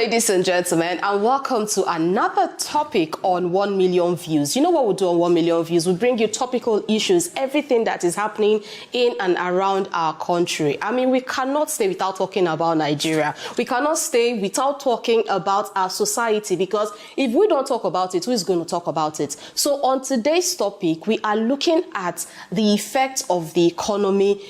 ladies and gentlemen, and welcome to another topic on 1 million views. You know what we do on 1 million views? We bring you topical issues, everything that is happening in and around our country. I mean, we cannot stay without talking about Nigeria. We cannot stay without talking about our society, because if we don't talk about it, who is going to talk about it? So on today's topic, we are looking at the effect of the economy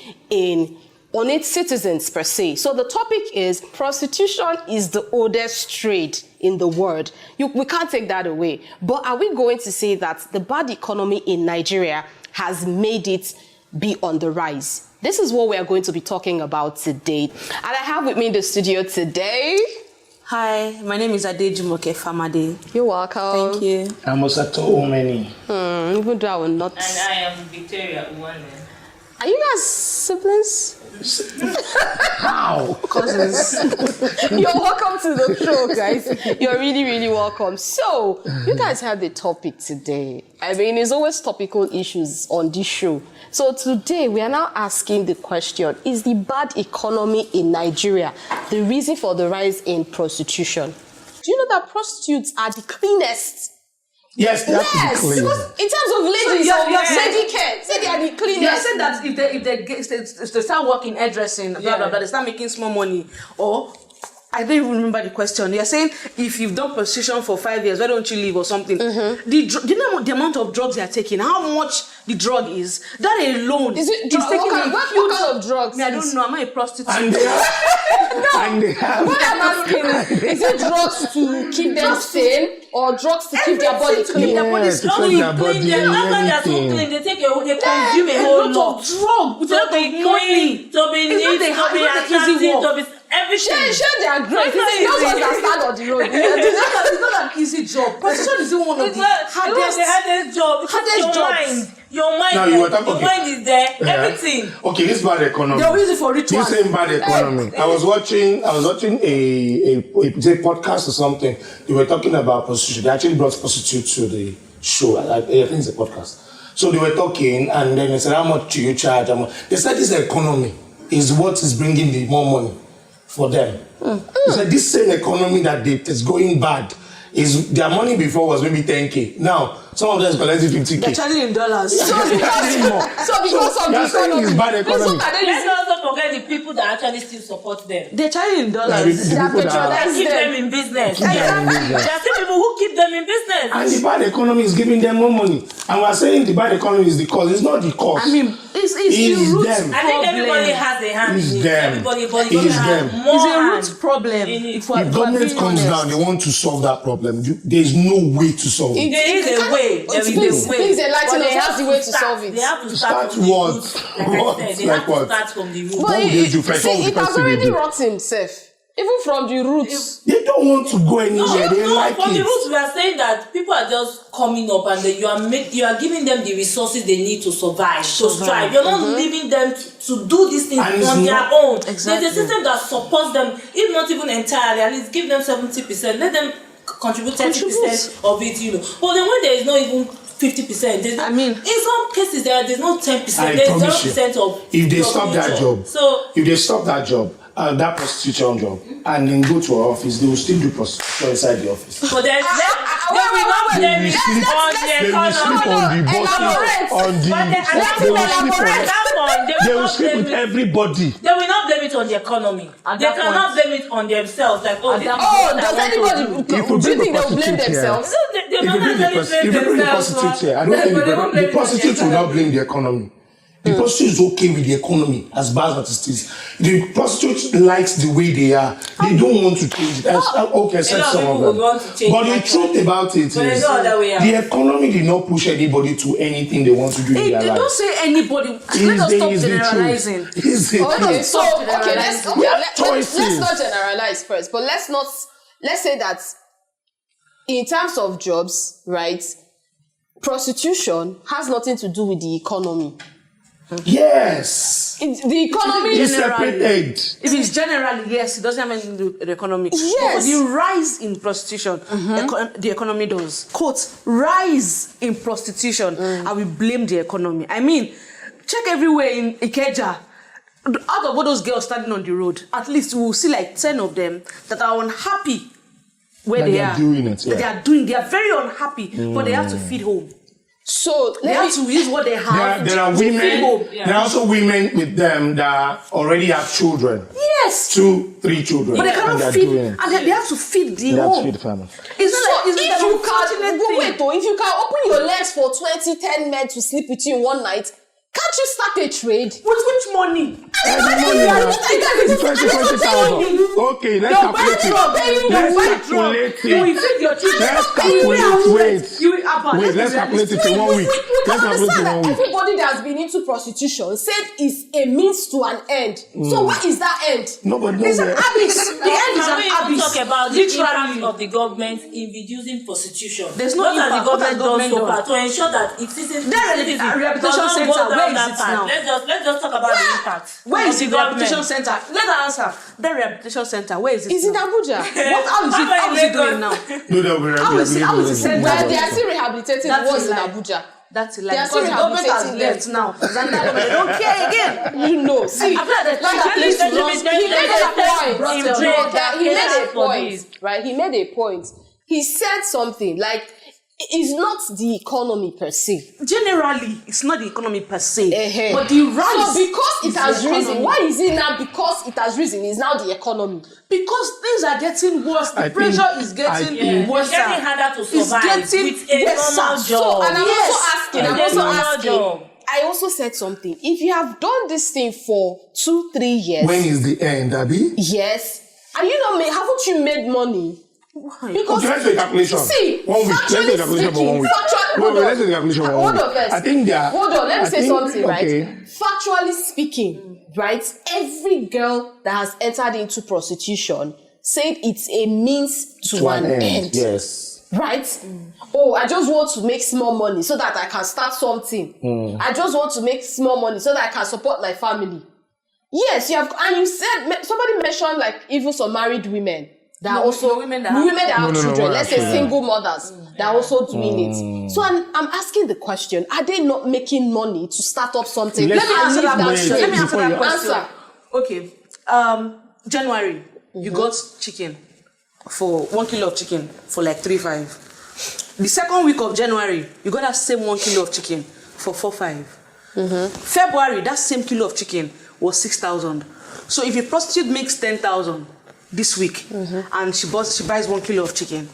on its citizens per se. So the topic is prostitution is the oldest trade in the world. We can't take that away. But are we going to say that the bad economy in Nigeria has made it be on the rise? This is what we are going to be talking about today. And I have with me in the studio today... Hi, my name is Adejumoke Famade. You're welcome. Thank you. I'm Osato Omeni. Even though I will not... And I am Victoria Uwane. Are you guys siblings? How? Cousins. You're welcome to the show, guys. You're really, really welcome. So, you guys have the topic today. I mean, there's always topical issues on this show. So today, we are now asking the question, is the bad economy in Nigeria the reason for the rise in prostitution? Do you know that prostitutes are the cleanest? Yes, they have to be clean. Because in terms of ladies, So you're lady care, say they are the cleanest. You are saying that if they start working hairdressing, blah, blah, blah, they start making small money. Or, I don't even remember the question. You're saying if you've done prostitution for 5 years, why don't you leave or something? Do you know the amount of drugs they are taking? How much the drug is? That alone Is it drugs? What kind of drugs? I don't know. I'm not a prostitute. And they have. What I'm asking is it drugs to keep them sane or drugs to keep their body clean? Yes, to keep their body After they're so anything. clean, they consume a whole lot. Drug with a lot of money. To be It's not neat, the to hard- be it's not the easy attractive, work. to be everything. Share their grace. It's not Those ones easy. that stand on the road. It's not an easy job. Prostitution is one of It's the not the hardest. hardest job. Because hardest your jobs. mind. Your mind, Now, you were talking- your okay. mind is there. Yeah. Everything. Okay, this bad economy. They'll use it for rich This ones. same bad economy. I was watching a podcast or something. They were talking about prostitution. They actually brought prostitutes to the show. I think it's a podcast. So they were talking, and then they said, how much do you charge? They said this economy is what is bringing the more money for them. They said this same economy that is going bad is their money before was maybe 10K. Now, some of them is collecting 50K. They're charging in dollars. So because of the economy. It's bad economy. Let's also forget the people that actually still support them. They're charging in dollars. The people that That keep them in business. keep them in business. There are still people who keep them in business. And the bad economy is giving them more money. And we're saying the bad economy is the cause. It's not the cause. I mean, it's the root them. I think everybody problem. has a hand It's in it. them. Everybody It's has them. more It's a hand root problem. in it. If we're If government being comes honest. down, they want to solve that problem. There's no way to solve it. There is a way. There is Please, a way. please enlighten But us. they What's have the way to start- solve it? They have to Start start from the what? root. Like What? I said, they Like have to what? start from the root. What would they do first? What See, would the it has first thing they already do? rotten, Seth. Even from the roots. They don't want to go anywhere. They like from the it. roots, we are saying that people are just coming up and then you are giving them the resources they need to survive, to strive. You're not leaving them to do these things And it's on their not- own. Exactly. There's a system that supports them, if not even entirely, at least give them 70%. Let them contribute 30% of it, But then when there is not even 50%, there's no, I mean- in some cases there's no 10%. I There's promise 0% you, of if they of stop that nature. job, So if they stop that job, that prostitution job, and then go to our office, they will still do prostitution inside the office. but then they will not blame it on the They will sleep economy. on the bottom, on the. But They will sleep on. They will sleep with everybody. They will not blame it on the economy. At They that cannot point. blame it on themselves. Like, oh, this is Oh, what I does want to anybody... do. Do you If we think bring they a will blame prostitute here, themselves? So they If will you not bring the blame themselves. prostitutes here, I don't But think they won't blame the it on prostitutes will not blame the economy. The prostitute is okay with the economy, as bad as it is. The prostitute likes the way they are. They don't want to change it. Okay, A except lot of some people of would them. want to change But the that. truth about it But there's is, no other way out. the economy did not push anybody to anything they want to do in Hey, their they don't life. say anybody. Let us stop generalizing. It's the Okay, truth. so let's Choices. not generalize first, but let's say that in terms of jobs, right? Prostitution has nothing to do with the economy. Yes. The economy It's Generally. separated. If it's generally, yes, it doesn't have anything to do with the economy. Yes. But for the rise in prostitution, the economy does. Quote, rise in prostitution, I will blame the economy. I mean, check everywhere in Ikeja. Out of all those girls standing on the road, at least we will see like 10 of them that are unhappy where That they they are are. doing it, yeah. They are very unhappy, but they have to feed home. So They have to use what they have. There are to feed home. women. There are also women with them that already have children. Yes. 2, 3 children. But they and cannot they're feed, doing it. and they have to feed the They have to home. feed the family. Isn't So that if an you unfortunate can thing? wait, if you can open your legs for 10 men to sleep with you in one night, can't you start a trade? With which money? Every money now. 20,000. Okay, let's calculate it. Let's calculate You will it. feed your children. Let's calculate. Wait. You will have Wait, let's calculate it in 1 week. Let's calculate it in 1 week. Everybody that has been into prostitution said it's a means to an end. So what is that end? Nobody It's knows an where. abyss. The end is Can an we even abyss. talk about the impact Literally. of the government in reducing prostitution? There's no what has impact. the What has government done so government far to ensure that it isn't That rehabilitation does not center, go down where is that it path? now? Let's just talk about the impact. Where is of the government. rehabilitation center? Let her answer. That rehabilitation center, where is it? Is it now? Abuja? How is it doing now? No, they'll be How is it sent Well, out? they are still rehabilitating That's what's a in lie. Abuja. That's a They lie. are still Because the government has rehabilitating left now. Zanda, they don't care again. You know, see, After that, like at least he runs- made a point. Brussels. He made a for point, this. right? He made a point. He said something like, it's not the economy per se. Generally, it's not the economy per se, Uh-huh. but the rise. So because it is has the risen, economy. why is it now because it has risen? It's now the economy. Because things are getting worse. The I think- pressure is getting Yeah, worse. it's getting harder to It's survive getting with a worse. normal So, job. And I'm Yes. also asking, I also said something. If you have done this thing for 2-3 years, When is the end, Abby? yes, and you know, haven't you made money? Because Okay, let's do the calculation. see, 1 week. Let's do the calculation for 1 week. Let's do the calculation for 1 hold week. on first. I think they are. Hold on, let me I say think- something, right? okay. Factually speaking, right? Every girl that has entered into prostitution said it's a means to an end. Yes. Right? Oh, I just want to make small money so that I can start something. I just want to make small money so that I can support my family. Yes, you have, and you said somebody mentioned like even some married women that are also women that have children. Let's say actually. single mothers that are also doing it. So I'm asking the question: are they not making money to start up something? Let Let me And answer leave that that question. trade Let me answer before that you question. answer. Okay. January, you got chicken for 1 kilo of chicken for like 3.5. The second week of January, you got that same 1 kilo of chicken for 4.5. February, that same kilo of chicken was 6,000. So if a prostitute makes 10,000 this week, and she buys 1 kilo of chicken,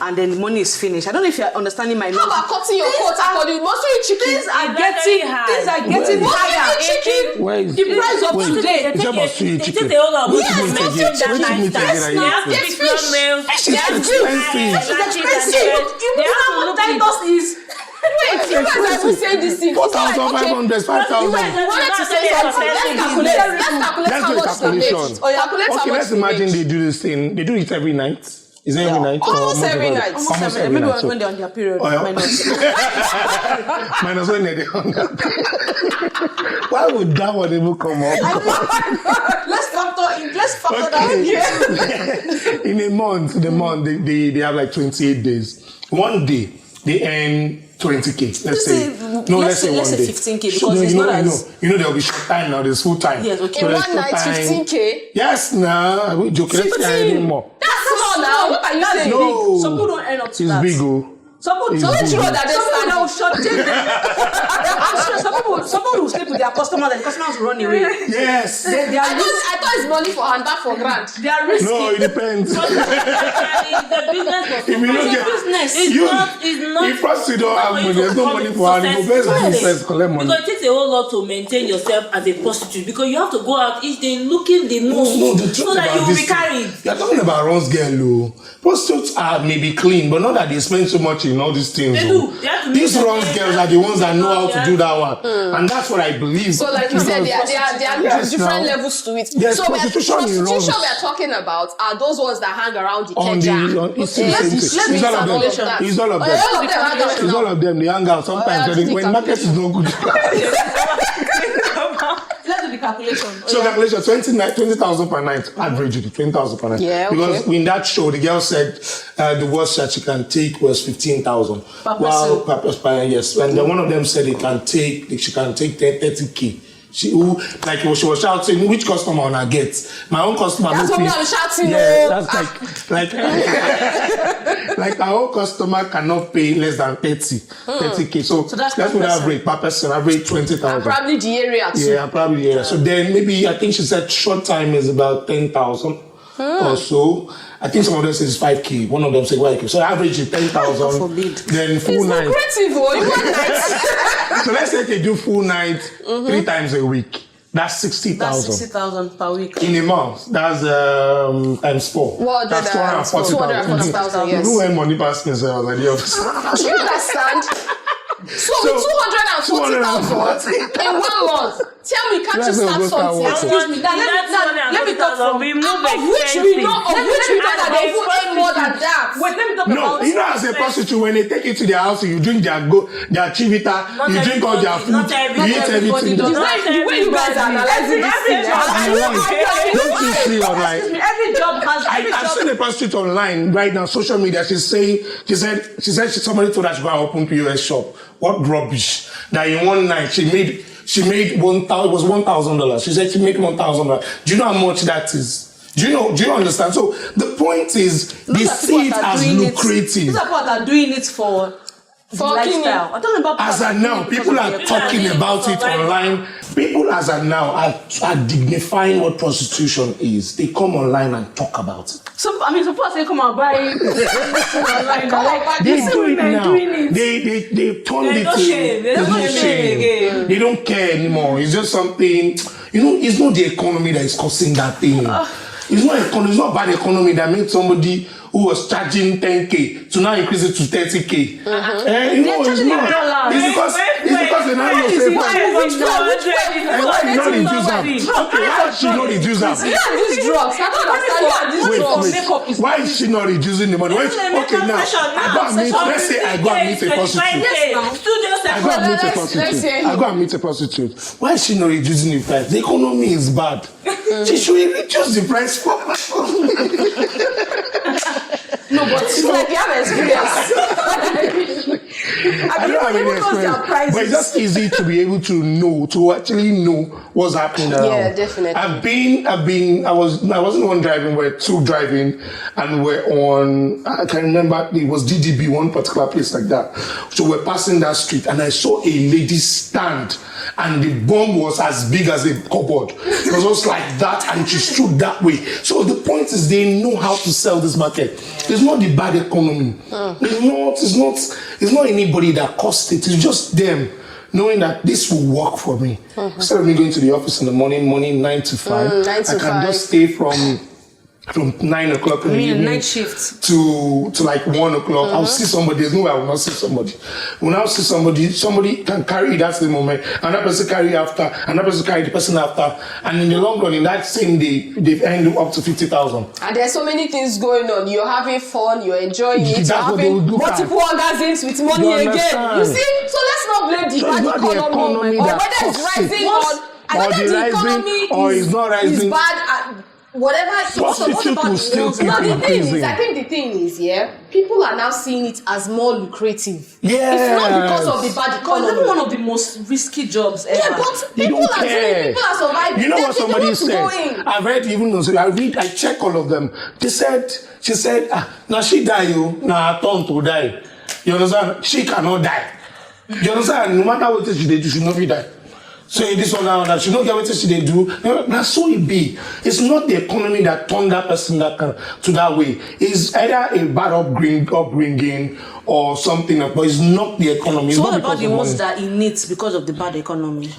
and then the money is finished. I don't know if you're understanding my How about cutting your coat according to mostly chicken? Things are It's getting very high. things are getting Where is higher. the chicken? Where is The price of wait, today. It's about sweet They chicken. take the whole of Which it. meat They again? take that Which meat lifestyle. again are They you have to eating? be strong males. Fish They is have to expensive. It's expensive. You They know have to how look Titus is. Wait, you guys are even saying this thing. 4,500, 5,000. You wanted to say something. Let's calculate Let's how do a much they make. calculation. Oh, calculate how Okay, much let's they imagine make. they do this thing. They do it every night. Is it every night? or Almost every night. Almost every Maybe night. So- when they're on their period. Oh, yeah. Minus. Minus when they're hungry. Why would that one even come up? Let's factor that in here. In a month, they have like 28 days. One day, they earn 20K. Let's say let's say 15K, because it's not as- you know there'll be short time now. There's full time. Yes, okay. So In there's one night, full time. 15K. Yes, nah. We joke. Let's say anymore. That's small now. What are you saying? No. Some people don't earn up to It's that. big, oh. Some people It's big. True that they Some people stand. that will shortchange them. I'm sure some people will sleep with their customers and the customers will run away. Yes. They are I thought it's money for hand, back for grant. They are risky. No, it depends. The business was If you don't it's get- a business. you- It's not. if prostitute don't have for you money, to there's no come money to for her. You go success. best Yes. first collect money. Because it takes a whole lot to maintain yourself as a prostitute, because you have to go out each day looking the most No, the so truth that you about will be this carried. you're talking about Ron's girl, oh. Prostitutes are maybe clean, but not that they spend so much in all these things. They oh. do. They have to These make Ron's their girls name. are the ones that know how to Yeah. do that one, and that's what I believe. So, like you said, there are Yes, different now. levels to it. Yes, so, prostitution in prostitution Rome. we are talking about are those ones that hang around the on keja. it's the same let's- thing. let's It's all of them. calculation. It's all of Oh, them. all of them hang out It's now. all of them. They hang out sometimes. Oh, yeah, when market is no good. Let's do the calculation. So calculation 20,000 per night, average 20,000 per night. Yeah, okay. Because in that show, the girl said the worst that she can take was 15,000. Per Wow, person. per yes. And then one of them said she can take 30K. she was shouting, which customer on I get? My own customer. That's what I'm shouting. Yeah, that's like like our own customer cannot pay less than 30k. So that's what I average per person. I average 20,000. Probably the area too. Yeah, probably the area. So then maybe I think she said short time is about 10,000 or so. I think some of them says 5k. One of them say 5k. So average is 10,000. Then full night. Lucrative, oh, you want night. So let's say they do full night 3 times a week. That's 60,000. That's 60,000 per week. In a month, that's times 4. What? That's 240,000. Yes. Who went money past me? So I was like, yo. Do you understand? So with 240,000 in 1 month, tell me, can't you start something? Excuse me. Now let me talk from which we know that they even earn more than that. Wait, let me talk No, about. you know, as a prostitute, when they take you to their house, you drink their chivita, you drink all their food, you eat everything. The way you guys are analyzing this thing, Don't you see online? Every job has. I've seen a prostitute online right now, social media. She said somebody told her to go and open POS shop. What rubbish! That in one night she made $1,000. She said she made $1,000. Do you know how much that is? Do you understand? So the point is, they see it as lucrative. These are people that are doing it for lifestyle. I'm talking about as of now, people are talking about it online. People as of now are dignifying what prostitution is. They come online and talk about it. So suppose they come and buy online. They do it now. They turned it to there's no shame. They don't care anymore. It's just something. It's not the economy that is causing that thing. It's not bad economy that made somebody who was charging 10k to now increase it to 30k. It's not. It's because they now say why you not reduce them? Okay, why is she not reducing them? These drugs, I don't understand. Wait. Why is she not reducing the money? Okay, now let's say I go and meet a prostitute. I go and meet a prostitute. Why is she not reducing the price? The economy is bad. She should reduce the price for. No, but it's like you have experience. I don't have any experience, but it's just easy to be able to actually know what's happening around. Yeah, definitely. I wasn't one driving, we're 2 driving, and we're on, I can remember, it was DDB, one particular place like that. So we're passing that street, and I saw a lady stand, and the bomb was as big as a cupboard. It was just like that, and she stood that way. So the point is, they know how to sell this market. It's not the bad economy. It's not anybody that caused it. It's just them knowing that this will work for me. Instead of me going to the office in the morning 9 to 5, 9 to I can 5. just stay from 9 o'clock in the evening night shift to like 1 o'clock. I'll see somebody. There's no way I will not see somebody. When I see somebody can carry it. That's the moment. Another person carry after. Another person carry the person after. And in the long run, in that same day, they've earned up to 50,000. And there's so many things going on. You're having fun. You're enjoying it. That's you're what they will having do multiple orgasms with money again. You see? So let's not blame the bad economy, or whether it's rising or it's not rising. Is bad. Whatever. Prostitute will still keep increasing. I think the thing is, people are now seeing it as more lucrative. Yeah. It's not because of the bad economy. It's one of the most risky jobs ever. Yeah, but people are doing it. People are surviving. You know what somebody said? I've read I check all of them. She said, now she die, now her turn to die. You understand? She cannot die. You understand? No matter what she did, she should not be die. So this one that she don't get what they do. That's so it be. It's not the economy that turned that person to that way. It's either a bad upbringing or something, but it's not the economy. So it's what not about the of ones money. that it needs because of the bad economy?